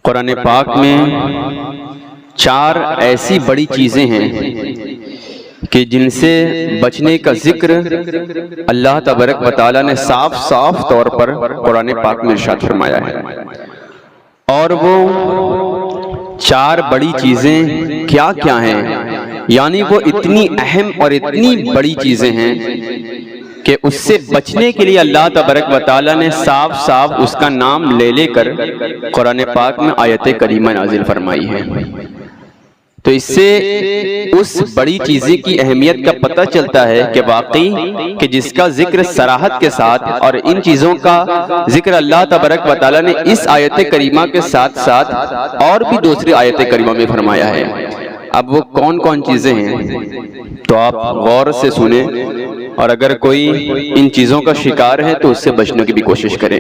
قرآن پاک میں 4 ایسی بڑی چیزیں ہیں کہ جن سے بچنے کا ذکر اللہ تبارک و تعالیٰ نے صاف طور پر قرآن پاک میں ارشاد فرمایا ہے، اور وہ 4 بڑی چیزیں کیا کیا ہیں، یعنی وہ اتنی اہم اور اتنی بڑی چیزیں ہیں کہ اس سے بچنے کے لیے اللہ تبارک و تعالیٰ نے صاف اس کا نام لے کر قرآن پاک میں آیت کریمہ نازل فرمائی ہے۔ تو اس سے اس بڑی چیزیں کی اہمیت کا پتہ چلتا ہے کہ واقعی کہ جس کا ذکر صراحت کے ساتھ اور ان چیزوں کا ذکر اللہ تبارک و تعالیٰ نے اس آیت کریمہ کے ساتھ اور بھی دوسری آیت کریمہ میں فرمایا ہے۔ اب وہ کون چیزیں ہیں تو آپ غور سے سنیں، اور اگر کوئی ان چیزوں کا شکار ہے تو اس سے بچنے کی بھی کوشش کریں۔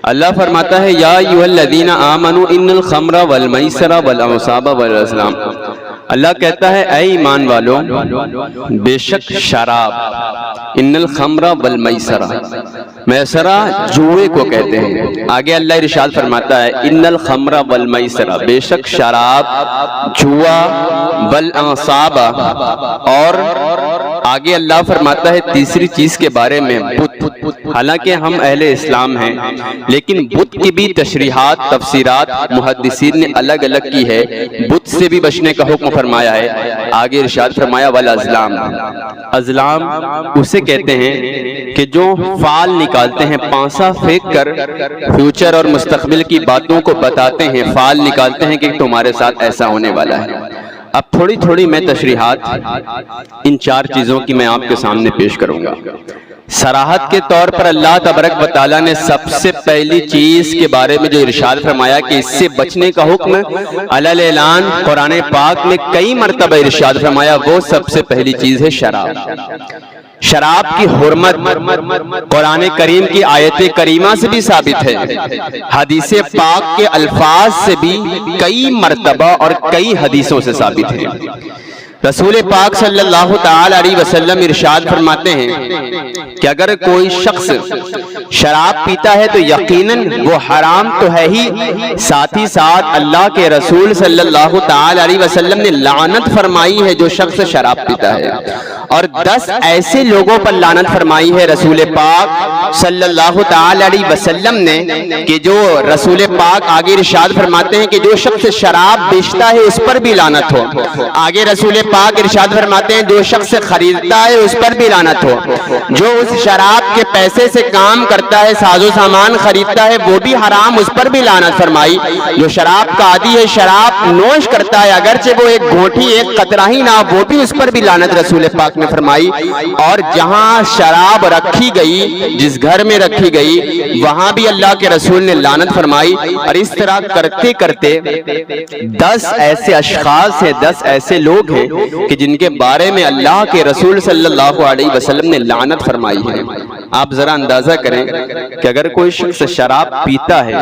اللہ فرماتا ہے یا ایھا الذین آمنوا ان الخمر والمیسر والانصاب والازلام، اللہ کہتا ہے اے ایمان والو، بے شک شراب، ان الخمر والمیسر، میسرہ جوئے کو کہتے ہیں۔ آگے اللہ ارشاد فرماتا ہے ان الخمر والمیسر، بے شک شراب، جوا، والانصاب، اور آگے اللہ فرماتا ہے تیسری چیز کے بارے میں بت۔ حالانکہ ہم اہل اسلام ہیں لیکن بت کی بھی تشریحات، تفسیرات محدثین نے الگ کی ہے۔ بت سے بھی بچنے کا حکم فرمایا ہے۔ آگے ارشاد فرمایا والازلام، ازلام اسے کہتے ہیں کہ جو فال نکالتے ہیں، پانسا پھینک کر فیوچر اور مستقبل کی باتوں کو بتاتے ہیں، فال نکالتے ہیں کہ تمہارے ساتھ ایسا ہونے والا ہے۔ اب تھوڑی میں تشریحات ان 4 چیزوں کی میں آپ کے سامنے پیش کروں گا۔ صراحت کے طور پر اللہ تبارک و تعالیٰ نے سب سے پہلی چیز کے بارے میں جو ارشاد فرمایا کہ اس سے بچنے کا حکم علی اعلان قرآن پاک میں کئی مرتبہ ارشاد فرمایا، وہ سب سے پہلی چیز ہے شراب۔ شراب کی حرمت قرآن کریم کی آیت کریمہ سے بھی ثابت ہے، حدیث پاک کے الفاظ سے بھی کئی مرتبہ اور کئی حدیثوں سے ثابت ہے۔ رسول پاک صلی اللہ تعالی علیہ وسلم ارشاد فرماتے ہیں کہ اگر کوئی شخص شراب پیتا ہے تو یقیناً وہ حرام تو ہے ہی، ساتھ اللہ کے رسول صلی اللہ تعالی علیہ وسلم نے لعنت فرمائی ہے جو شخص شراب پیتا ہے، اور 10 ایسے لوگوں پر لعنت فرمائی ہے رسول پاک صلی اللہ تعالی علیہ وسلم نے کہ جو رسول پاک آگے ارشاد فرماتے ہیں کہ جو شخص شراب بیچتا ہے اس پر بھی لعنت ہو۔ آگے رسول پاک ارشاد فرماتے ہیں جو شخص خریدتا ہے اس پر بھی لعنت ہو، جو اس شراب کے پیسے سے کام کرتا ہے، ساز و سامان خریدتا ہے، وہ بھی حرام، اس پر بھی لعنت فرمائی۔ جو شراب کا عادی ہے، شراب نوش کرتا ہے، اگرچہ وہ ایک گھونٹی ایک قطرہ ہی نہ، وہ بھی اس پر بھی لعنت رسول پاک نے فرمائی۔ اور جہاں شراب رکھی گئی، جس گھر میں رکھی گئی، وہاں بھی اللہ کے رسول نے لعنت فرمائی۔ اور اس طرح کرتے 10 ایسے اشخاص ہیں، 10 ایسے لوگ ہیں کہ جن کے بارے میں اللہ کے رسول صلی اللہ علیہ وسلم نے لعنت فرمائی ہے۔ آپ ذرا اندازہ کریں کہ اگر کوئی شخص شراب پیتا ہے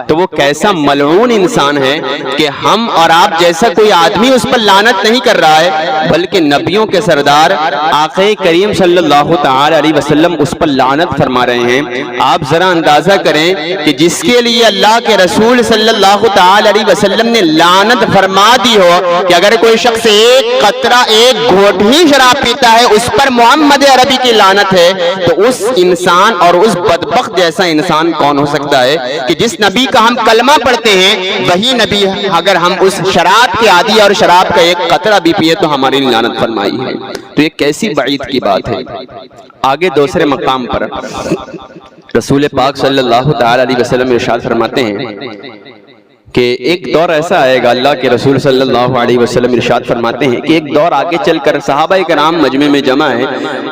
تو وہ کیسا ملعون انسان ہے کہ ہم اور آپ جیسا کوئی آدمی اس پر لعنت نہیں کر رہا ہے، بلکہ نبیوں کے سردار آقا کریم صلی اللہ تعالی علیہ وسلم اس پر لعنت فرما رہے ہیں۔ آپ ذرا اندازہ کریں کہ جس کے لیے اللہ کے رسول صلی اللہ تعالی علیہ وسلم نے لعنت فرما دی ہو کہ اگر کوئی شخص ایک قطرہ ایک گھونٹ ہی شراب پیتا ہے اس پر محمد عربی کی لعنت ہے، تو اس انسان اور اس بدبخت جیسا انسان کون ہو سکتا ہے کہ جس نبی کا ہم کلمہ پڑھتے ہیں وہی نبی اگر ہم اس شراب کے عادی اور شراب کا ایک قطرہ بھی پیے تو ہماری لعنت فرمائی ہے۔ تو یہ کیسی بعید کی بات ہے۔ آگے دوسرے مقام پر رسول پاک صلی اللہ تعالی علیہ وسلم ارشاد فرماتے ہیں کہ ایک دور ایسا آئے گا، اللہ کے رسول صلی اللہ علیہ وسلم ارشاد فرماتے ہیں کہ ایک دور آگے چل کر صحابہ کرام مجمع میں جمع ہیں،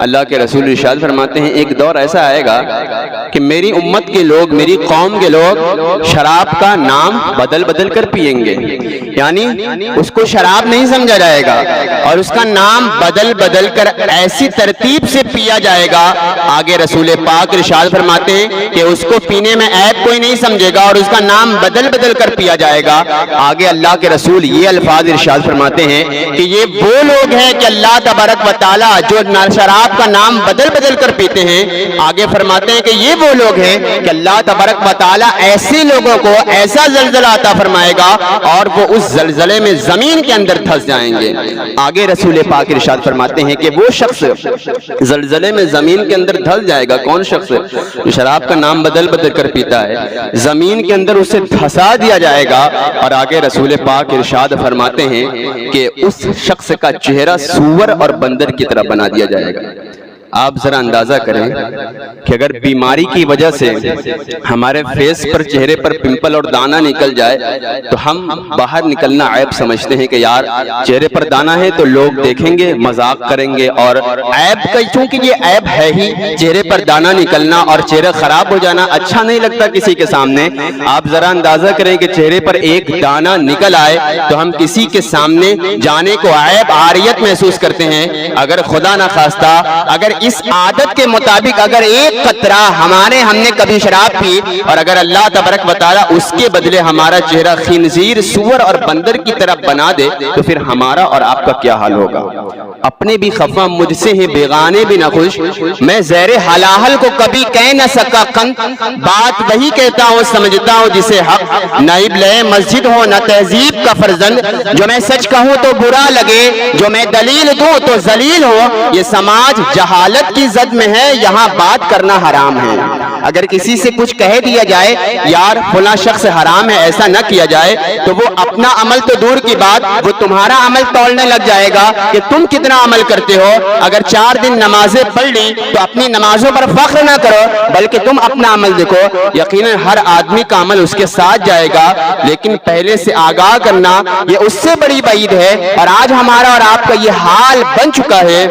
اللہ کے رسول ارشاد فرماتے ہیں ایک دور ایسا آئے گا کہ میری امت کے لوگ، میری قوم کے لوگ شراب کا نام بدل کر پئیں گے، یعنی اس کو شراب نہیں سمجھا جائے گا اور اس کا نام بدل کر ایسی ترتیب سے پیا جائے گا۔ آگے رسول پاک ارشاد فرماتے ہیں کہ اس کو پینے میں عیب کوئی نہیں سمجھے گا اور اس کا نام بدل کر پیا دیا جائے گا۔ آگے اللہ کے رسول یہ الفاظ ارشاد فرماتے ہیں کہ یہ وہ لوگ ہیں کہ اللہ تبارک و تعالیٰ جو شراب کا نام بدل بدل کر پیتے ہیں، آگے فرماتے ہیں کہ یہ وہ لوگ ہیں کہ اللہ تبارک و تعالیٰ ایسے لوگوں کو ایسا زلزلہ عطا فرمائے گا اور وہ اس زلزلے میں زمین کے اندر دھس جائیں گے۔ آگے رسول پاک ارشاد فرماتے ہیں کہ وہ شخص زلزلے میں زمین کے اندر دھس جائے گا، کون شخص جو شراب کا نام بدل بدل کر پیتا ہے، زمین کے اندر اسے دھسا دیا جائے گا۔ اور آگے رسول پاک ارشاد فرماتے ہیں کہ اس شخص کا چہرہ سور اور بندر کی طرح بنا دیا جائے گا۔ آپ ذرا اندازہ کریں کہ اگر بیماری کی وجہ سے ہمارے فیس پر چہرے پر پمپل اور دانہ نکل جائے تو ہم باہر نکلنا عیب سمجھتے ہیں کہ یار چہرے پر دانہ ہے تو لوگ دیکھیں گے، مذاق کریں گے، اور عیب کا چونکہ یہ عیب ہے ہی، چہرے پر دانہ نکلنا اور چہرہ خراب ہو جانا اچھا نہیں لگتا کسی کے سامنے۔ آپ ذرا اندازہ کریں کہ چہرے پر ایک دانہ نکل آئے تو ہم کسی کے سامنے جانے کو عیب عاریت محسوس کرتے ہیں۔ اگر خدا نہ خواستہ اگر اس عادت کے مطابق اگر ایک قطرہ ہم نے کبھی شراب پی اور اگر اللہ تبارک و تعالیٰ اس کے بدلے ہمارا چہرہ خنزیر، سور اور بندر کی طرح بنا دے تو پھر ہمارا اور آپ کا کیا حال ہوگا؟ اپنے بھی خفا مجھ سے ہیں بیگانے بھی نہ خوش، میں زیر حلاحل کو کبھی کہہ نہ سکا قند، بات وہی کہتا ہوں سمجھتا ہوں جسے حق، نہ ابلے مسجد ہو نہ تہذیب کا فرزند، جو میں سچ کہوں تو برا لگے، جو میں دلیل دوں تو ذلیل ہو، یہ سماج جہالت کی زد میں ہے، یہاں بات کرنا حرام ہے۔ اگر کسی سے کچھ کہہ دیا جائے یار فلاں شخص حرام ہے، ایسا نہ کیا جائے، تو وہ اپنا عمل تو دور کی بات وہ تمہارا عمل تولنے لگ جائے گا کہ تم کتنا عمل کرتے ہو۔ اگر 4 دن نمازیں پڑھ لی تو اپنی نمازوں پر فخر نہ کرو بلکہ تم اپنا عمل دیکھو، یقیناً ہر آدمی کا عمل اس کے ساتھ جائے گا، لیکن پہلے سے آگاہ کرنا یہ اس سے بڑی بعید ہے۔ اور آج ہمارا اور آپ کا یہ حال بن چکا ہے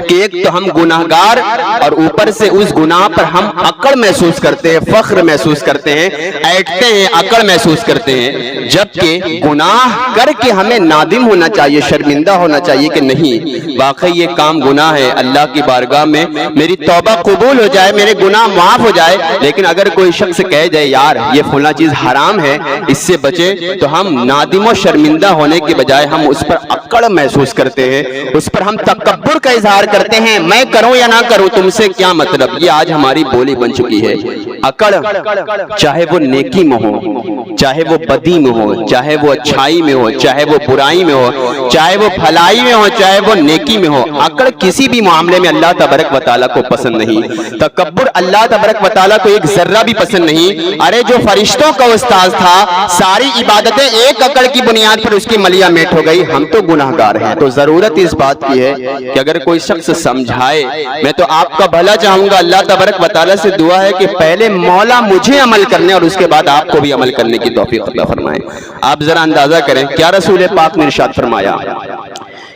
کہ ایک تو ہم گناہگار اور اوپر سے اس گناہ پر ہم اکڑ محسوس کرتے ہیں، فخر محسوس کرتے ہیں، ایٹتے ہیں، اکڑ محسوس کرتے ہیں، جبکہ گناہ کر کے ہمیں نادم ہونا چاہیے، شرمندہ ہونا چاہیے کہ نہیں واقعی یہ کام گناہ ہے، اللہ کی بارگاہ میں میری توبہ قبول ہو جائے، میرے گناہ معاف ہو جائے۔ لیکن اگر کوئی شخص کہہ جائے یار یہ فلاں چیز حرام ہے، اس سے بچے، تو ہم نادم و شرمندہ ہونے کے بجائے ہم اس پر اکڑ محسوس کرتے ہیں، اس پر ہم تکبر کا اظہار کرتے ہیں، میں کروں یا نہ کروں تم سے کیا مطلب۔ یہ آج ہماری بولی بن چکی ہے۔ اکڑ چاہے وہ نیکی میں ہو، چاہے وہ بدی میں ہو، چاہے وہ اچھائی میں ہو، چاہے وہ برائی میں ہو، چاہے وہ بھلائی میں ہو، چاہے وہ نیکی میں ہو، اکڑ کسی بھی معاملے میں اللہ تبارک و تعالیٰ کو پسند نہیں۔ تکبر اللہ تبارک و تعالیٰ کو ایک ذرہ بھی پسند نہیں۔ ارے جو فرشتوں کا استاذ تھا، ساری عبادتیں ایک اکڑ کی بنیاد پر اس کی ملیہ میٹ ہو گئی۔ ہم تو گناہگار ہیں، تو ضرورت اس بات کی ہے کہ اگر کوئی شخص سمجھائے، میں تو آپ کا بھلا چاہوں گا، اللہ تبارک و تعالیٰ سے دعا ہے کہ پہلے مولا مجھے عمل کرنے اور اس کے بعد آپ کو بھی عمل کرنے کی توفیق عطا فرمائے۔ آپ ذرا اندازہ کریں کیا رسول پاک نے ارشاد فرمایا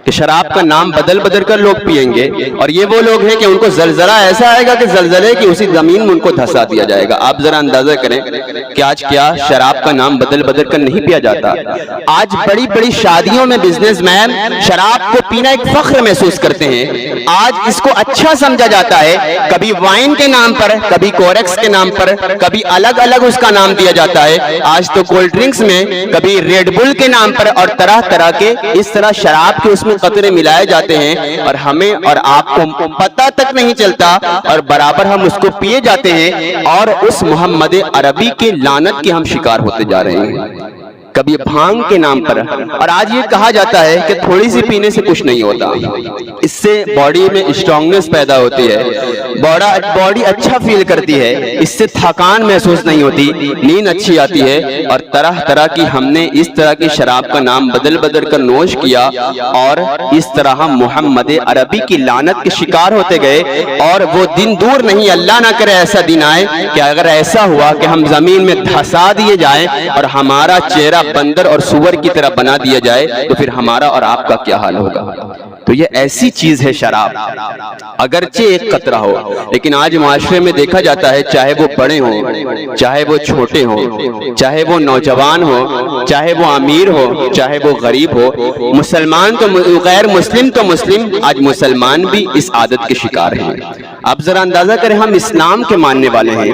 کہ شراب کا نام بدل بدل کر لوگ پیئیں گے، اور یہ وہ لوگ ہیں کہ ان کو زلزلہ ایسا آئے گا کہ زلزلے کی اسی زمین میں ان کو دھسا دیا جائے گا۔ آپ ذرا اندازہ کریں کہ آج کیا شراب کا نام بدل بدل کر نہیں پیا جاتا؟ آج بڑی بڑی شادیوں میں بزنس مین شراب کو پینا ایک فخر محسوس کرتے ہیں، آج اس کو اچھا سمجھا جاتا ہے، کبھی وائن کے نام پر، کبھی کوریکس کے نام پر، کبھی الگ الگ اس کا نام دیا جاتا ہے۔ آج تو کولڈ ڈرنکس میں کبھی ریڈ بل کے نام پر اور طرح طرح کے اس طرح شراب کے اس میں قطرے ملائے جاتے ہیں، اور ہمیں اور آپ کو پتہ تک نہیں چلتا، اور برابر ہم اس کو پیے جاتے ہیں، اور اس محمد عربی کے لعنت کے ہم شکار ہوتے جا رہے ہیں۔ کبھی بھانگ کے نام پر، اور آج یہ کہا جاتا ہے کہ تھوڑی سی پینے سے کچھ نہیں ہوتا، اس سے باڈی میں اسٹرانگنس پیدا ہوتی ہے، باڈی اچھا فیل کرتی ہے، اس سے تھکان محسوس نہیں ہوتی، نیند اچھی آتی ہے، اور طرح طرح کی ہم نے اس طرح کی شراب کا نام بدل بدل کر نوش کیا، اور اس طرح ہم محمد عربی کی لعنت کے شکار ہوتے گئے۔ اور وہ دن دور نہیں، اللہ نہ کرے ایسا دن آئے کہ اگر ایسا ہوا کہ ہم زمین میں دھسا دیے جائیں اور ہمارا چہرہ بندر اور سور کی طرح بنا دیا جائے تو پھر ہمارا اور آپ کا کیا حال ہوگا؟ تو یہ ایسی چیز ہے شراب، اگرچہ ایک قطرہ ہو، لیکن آج معاشرے میں دیکھا جاتا ہے چاہے وہ بڑے ہوں، چاہے وہ چھوٹے ہوں، چاہے وہ نوجوان ہو، چاہے وہ امیر ہو، چاہے وہ غریب ہو، مسلمان تو غیر مسلم تو مسلم، آج مسلمان بھی اس عادت کے شکار ہیں۔ اب ذرا اندازہ کریں، ہم اسلام کے ماننے والے ہیں،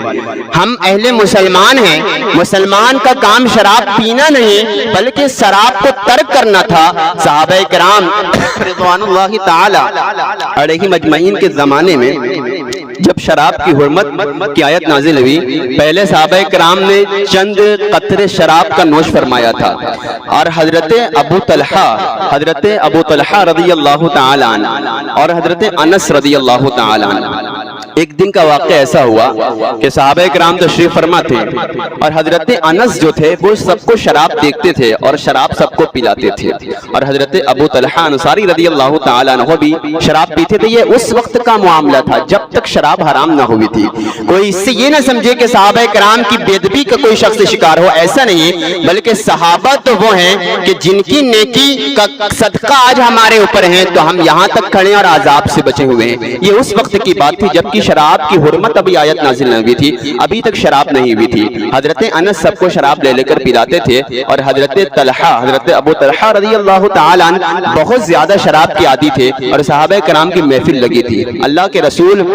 ہم اہل مسلمان ہیں، مسلمان کا کام شراب پینا نہیں بلکہ شراب کو ترک کرنا تھا۔ صحابہ کرام رضوان اللہ تعالی علیہم اجمعین کے زمانے میں جب شراب کی حرمت کی آیت نازل ہوئی، پہلے صحابہ کرام نے چند قطرے شراب کا نوش فرمایا تھا، اور حضرت ابو طلحہ رضی اللہ تعالی عنہ اور حضرت انس رضی اللہ تعالی عنہ، ایک دن کا واقعہ ایسا ہوا کہ صحابہ کرام تشریف فرما تھے، اور حضرت انس جو تھے وہ سب کو شراب دیکھتے تھے اور شراب سب کو پلاتے تھے، اور حضرت ابو طلحہ انصاری رضی اللہ تعالی عنہ بھی شراب پیتے تھے۔ یہ اس وقت کا معاملہ تھا جب تک شراب حرام نہ ہوئی تھی۔ کوئی اس سے یہ نہ سمجھے کہ صحابہ کرام کی بے ادبی کا کوئی شخص شکار ہو، ایسا نہیں، بلکہ صحابہ تو وہ ہیں کہ جن کی نیکی کا صدقہ آج ہمارے اوپر ہیں تو ہم یہاں تک کھڑے اور عذاب سے بچے ہوئے ہیں۔ یہ اس وقت کی بات تھی جبکہ شراب کی حرمت ابھی آیت نازل نہ ہوئی تھی، ابھی تک شراب نہیں ہوئی تھی۔ حضرت انس سب کو شراب لے کر پلاتے تھے، اور حضرت ابو طلحہ رضی اللہ تعالی عنہ بہت زیادہ شراب کے عادی تھے، اور صحابہ کرام کی محفل لگی تھی۔ اللہ کے رسول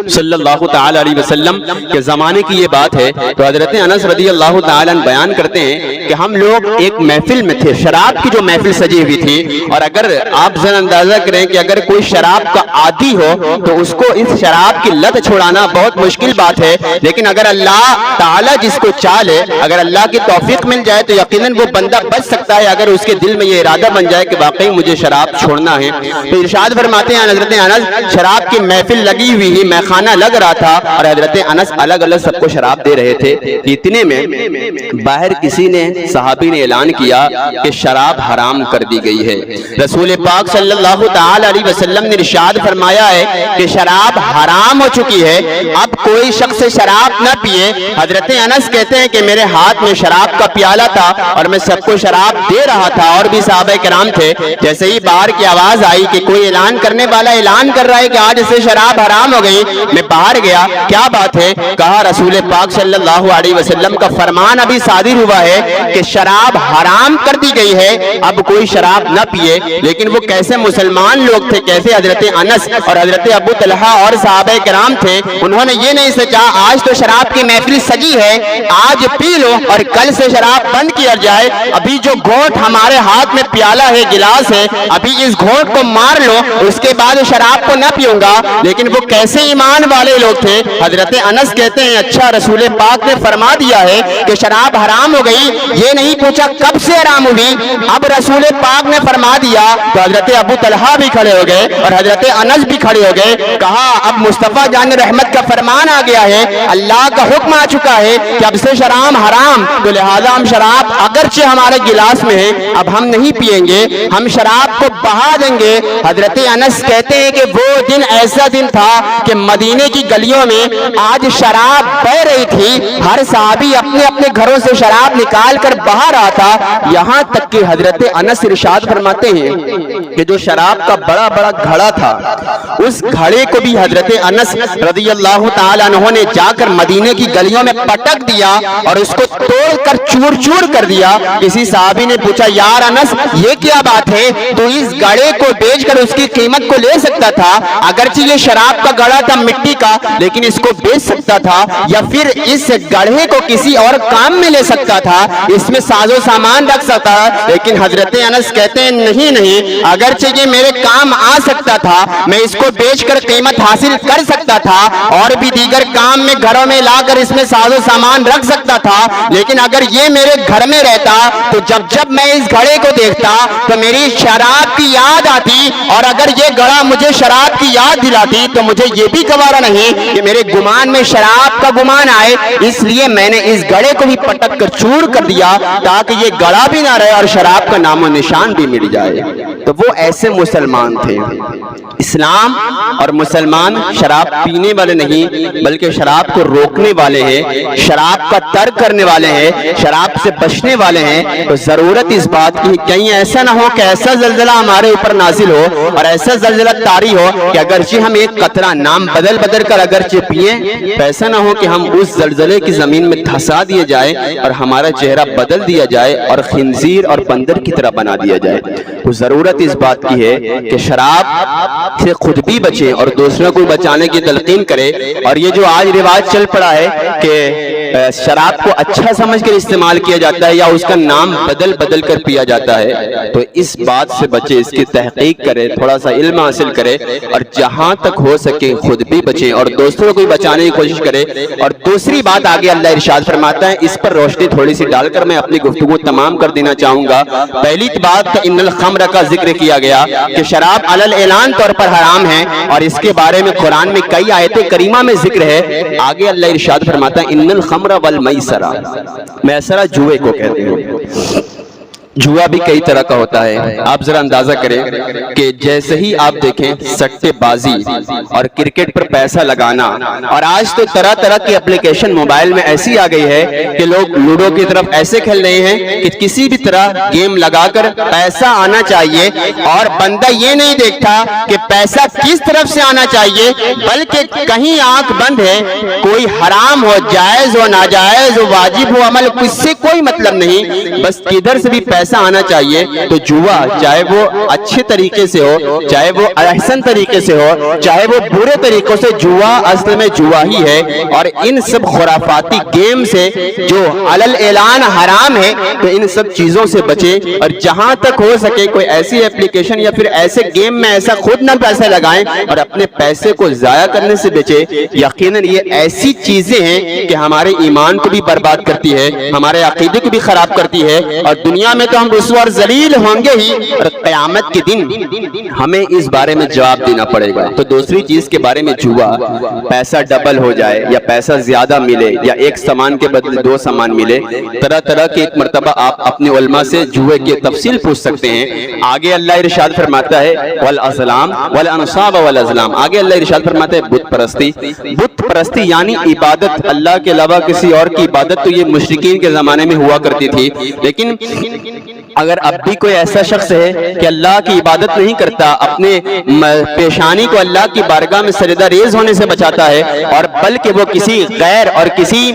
صلی اللہ تعالی علیہ وسلم کے زمانے کی یہ بات ہے، تو حضرت انس رضی اللہ تعالی عنہ بیان کرتے ہیں کہ ہم لوگ ایک محفل میں تھے، شراب کی جو محفل سجی ہوئی تھی، اور اگر آپ ذرا اندازہ کریں کہ اگر کوئی شراب کا عادی ہو تو اس کو اس شراب کی لت چھوڑانا بہت مشکل بات ہے، لیکن اگر اللہ تعالیٰ جس کو چاہے، اگر اللہ کی توفیق مل جائے تو یقیناً وہ بندہ بچ سکتا ہے، اگر اس کے دل میں یہ ارادہ بن جائے کہ واقعی مجھے شراب چھوڑنا ہے۔ تو ارشاد فرماتے ہیں حضرت انس، شراب کی محفل لگی ہوئی ہی میں خانہ لگ رہا تھا، اور حضرت انس الگ الگ سب کو شراب دے رہے تھے۔ اتنے میں باہر کسی نے صحابی نے اعلان کیا کہ شراب حرام کر دی گئی ہے۔ رسول پاک صلی اللہ تعالی علیہ وسلم نے ارشاد فرمایا ہے کہ شراب حرام ہو چکی ہے، اب کوئی شخص شراب نہ پیے۔ حضرت انس کہتے ہیں کہ میرے ہاتھ میں شراب کا پیالہ تھا اور میں سب کو شراب دے رہا تھا، اور بھی صحابہ کرام تھے۔ جیسے ہی باہر کی آواز آئی کہ کوئی اعلان کرنے والا اعلان کر رہا ہے کہ آج سے شراب حرام ہو گئی، میں باہر گیا، کیا بات ہے؟ کہا رسول پاک صلی اللہ علیہ وسلم کا فرمان ابھی صادر ہوا ہے کہ شراب حرام کر دی گئی ہے، اب کوئی شراب نہ پیے۔ لیکن وہ کیسے مسلمان لوگ تھے، کیسے حضرت انس اور حضرت ابو طلحہ اور صحابہ کرام تھے، انہوں نے یہ نہیں سوچا آج تو شراب کی محفل سجی ہے، آج پی لو اور کل سے شراب بند کیا جائے، ابھی جو گھونٹ ہمارے ہاتھ میں پیالہ ہے، گلاس ہے، ابھی اس گھونٹ کو مار لو، اس کے بعد شراب کو نہ پیوں گا۔ لیکن وہ کیسے ایمان والے لوگ تھے۔ حضرت انس کہتے ہیں اچھا رسول پاک نے فرما دیا ہے کہ شراب حرام ہو گئی، یہ نہیں پوچھا کب سے حرام ہوئی، اب رسول پاک نے فرما دیا تو حضرت ابو طلحہ بھی کھڑے ہو گئے اور حضرت انس بھی کھڑے ہو گئے۔ کہا اب مصطفیٰ جان رحمت کا فرمان آ گیا ہے، اللہ کا حکم آ چکا ہے کہ اب سے شراب حرام، تو لہذا ہم شراب اگرچہ ہمارے گلاس میں ہے اب ہم نہیں پیئیں گے، ہم شراب کو بہا دیں گے۔ حضرت انس کہتے ہیں کہ وہ دن ایسا دن تھا کہ مدینے کی گلیوں میں آج شراب بہ رہی تھی، ہر صحابی اپنے اپنے گھروں سے شراب نکال کر بہا رہا تھا، یہاں تک کہ حضرت انس ارشاد فرماتے ہیں کہ جو شراب کا بڑا بڑا گھڑا تھا، اس گھڑے کو بھی حضرت انس رضی اللہ تعالیٰ عنہ نے جا کر مدینے کی گلیوں میں پٹک دیا اور اس کو توڑ کر چور چور کر دیا۔ کسی صحابی نے پوچھا یار انس یہ کیا بات ہے، تو اس گھڑے کو بیچ کر اس کی قیمت کو لے سکتا تھا، اگرچہ یہ شراب کا گھڑا تھا مٹی کا، لیکن اس کو بیچ سکتا تھا، یا پھر اس گڑھے کو کسی اور کام میں لے سکتا تھا، اس میں ساز و سامان رکھ سکتا تھا۔ لیکن حضرت انس کہتے ہیں نہیں، اگرچہ یہ میرے کام آ سکتا تھا، میں اس کو بیچ کر قیمت حاصل کر سکتا تھا، اور بھی دیگر کام میں گھروں میں لا کر اس میں ساز و سامان رکھ سکتا تھا، لیکن اگر یہ میرے گھر میں رہتا تو جب میں اس گھڑے کو دیکھتا تو میری شراب کی یاد آتی، اور اگر یہ گڑھا مجھے شراب کی یاد دلاتی تو مجھے یہ بھی گوارا نہیں کہ میرے گمان میں شراب کا گمان آئے، اس لیے میں نے اس گڑھے کو بھی پٹک کر چور کر دیا تاکہ یہ گڑھا بھی نہ رہے اور شراب کا نام و نشان بھی مٹ جائے۔ تو وہ ایسے مسلمان تھے۔ اسلام اور مسلمان شراب پینے والے نہیں بلکہ شراب کو روکنے والے ہیں، شراب کا ترک کرنے والے ہیں، شراب سے بچنے والے ہیں۔ تو ضرورت اس بات کی کہیں ایسا نہ ہو کہ ایسا زلزلہ ہمارے اوپر نازل ہو اور ایسا زلزلہ طاری ہو کہ اگرچہ ہم ایک قطرہ نام بدل کر اگرچہ پیئیں تو ایسا نہ ہو کہ ہم اس زلزلے کی زمین میں دھسا دیے جائے اور ہمارا چہرہ بدل دیا جائے اور خنزیر اور بندر کی طرح بنا دیا جائے۔ تو ضرورت اس بات کی ہے کہ شراب سے خود بھی بچیں اور دوسروں کو بچانے کی تلقین کرے۔ اور یہ جو آج رواج چل پڑا ہے کہ شراب کو اچھا سمجھ کر استعمال کیا جاتا ہے یا اس کا نام بدل بدل کر پیا جاتا ہے، تو اس بات سے بچے، اس کی تحقیق کرے، تھوڑا سا علم حاصل کرے اور جہاں تک ہو سکے خود بھی بچیں اور دوسروں کو بچانے کی کوشش کرے۔ اور دوسری بات آگے اللہ ارشاد فرماتا ہے، اس پر روشنی تھوڑی سی ڈال کر میں اپنی گفتگو تمام کر دینا چاہوں گا۔ پہلی بات ان الخمر کا ذکر کیا گیا کہ شراب علی الاعلان طور پر حرام ہے، اور اس کے بارے میں قرآن میں کئی آیت کریمہ میں ذکر ہے۔ آگے اللہ ارشاد فرماتا ہے ان الخمر والمیسر، میسرہ جوئے کو کہتے ہیں۔ جوا بھی کئی طرح کا ہوتا ہے، آپ ذرا اندازہ کریں کہ جیسے ہی آپ دیکھیں سٹے بازی اور کرکٹ پر پیسہ لگانا، اور آج تو طرح طرح کی اپلیکیشن موبائل میں ایسی آ گئی ہے کہ لوگ لوڈو کی طرف ایسے کھیل رہے ہیں کہ کسی بھی طرح گیم لگا کر پیسہ آنا چاہیے، اور بندہ یہ نہیں دیکھتا کہ پیسہ کس طرف سے آنا چاہیے، بلکہ کہیں آنکھ بند ہے، کوئی حرام ہو، جائز ہو، ناجائز ہو، واجب ہو عمل، اس سے کوئی مطلب نہیں، بس کدھر سے بھی پیسہ آنا چاہیے۔ تو جوا چاہے وہ اچھے طریقے سے ہو، چاہے وہ احسن طریقے سے ہو، چاہے وہ برے طریقوں سے، جوا اصل میں جوا ہی ہے۔ اور ان سب خرافاتی گیم سے جو علل اعلان حرام ہے، تو ان سب چیزوں سے بچے، اور جہاں تک ہو سکے کوئی ایسی اپلیکیشن یا پھر ایسے گیم میں ایسا خود نہ پیسے لگائیں اور اپنے پیسے کو ضائع کرنے سے بچے۔ یقیناً یہ ایسی چیزیں ہیں کہ ہمارے ایمان کو بھی برباد کرتی ہے، ہمارے عقیدے کو بھی خراب کرتی ہے، اور دنیا میں تو ہم رسوا اور ذلیل ہوں گے ہی، اور قیامت کے دن ہمیں اس بارے میں جواب دینا پڑے گا۔ تو دوسری چیز کے بارے میں جوا، پیسہ ڈبل ہو جائے یا پیسہ زیادہ ملے یا ایک سامان کے بدلے دو سامان ملے، طرح طرح کے ایک مرتبہ آپ اپنے علماء سے جوے کی تفصیل پوچھ سکتے ہیں۔ آگے اللہ ارشاد فرماتا ہے والازلام والانصاب والازلام، آگے اللہ ارشاد فرماتا ہے بت پرستی۔ بت پرستی یعنی عبادت، اللہ کے علاوہ کسی اور کی عبادت، تو یہ مشرکین کے زمانے میں ہوا کرتی تھی، لیکن اگر اب بھی کوئی ایسا شخص ہے کہ اللہ کی عبادت نہیں کرتا، اپنے پیشانی کو اللہ کی بارگاہ میں سجدہ ریز ہونے سے بچاتا ہے، اور بلکہ وہ کسی غیر اور کسی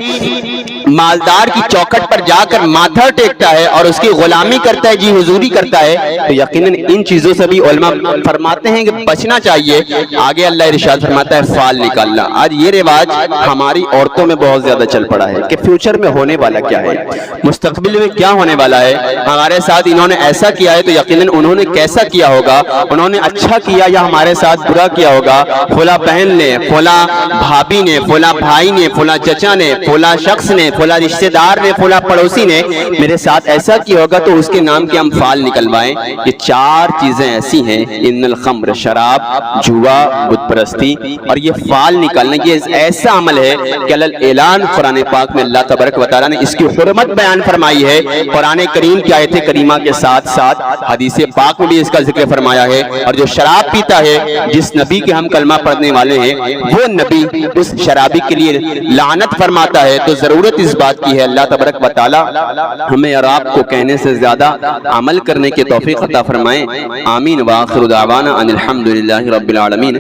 مالدار کی چوکھٹ پر جا کر ماتھا ٹیکتا ہے اور اس کی غلامی کرتا ہے، جی حضوری کرتا ہے، تو یقیناً ان چیزوں سے بھی علماء فرماتے ہیں کہ بچنا چاہیے۔ آگے اللہ ارشاد فرماتا ہے فال نکالنا۔ آج یہ رواج ہماری عورتوں میں بہت زیادہ چل پڑا ہے کہ فیوچر میں ہونے والا کیا ہے، مستقبل میں کیا ہونے والا ہے، ہمارے ساتھ انہوں نے ایسا کیا ہے تو یقیناً انہوں نے کیسا کیا ہوگا، انہوں نے اچھا کیا یا ہمارے ساتھ برا کیا ہوگا، فلاں بہن نے، فلاں بھابی نے، فلاں بھائی نے، فلاں چچا نے، فلاں شخص نے، فلاں رشتہ دار نے، فلاں پڑوسی نے میرے ساتھ ایسا کیا ہوگا، تو اس کے نام کے ہم فال نکلوائیں۔ یہ چار چیزیں ایسی ہیں، ان الخمر، شراب، جوا، بت پرستی، اور یہ فال نکالنا، یہ ایسا عمل ہے کہ اعلان قرآن پاک میں اللہ تبارک و تعالیٰ نے اس کی حرمت بیان فرمائی ہے۔ قرآن کریم کی آیت کریمہ کے ساتھ ساتھ حدیث پاک میں بھی اس کا ذکر فرمایا ہے، اور جو شراب پیتا ہے، جس نبی کے ہم کلمہ پڑھنے والے ہیں، وہ نبی اس شرابی کے لیے لعنت فرماتا ہے۔ تو ضرورت اس بات کی ہے اللہ تبارک و تعالی ہمیں اور آپ کو کہنے سے زیادہ عمل کرنے کی توفیق عطا فرمائیں۔ آمین۔ وآخر دعوانا ان الحمدللہ رب العالمین۔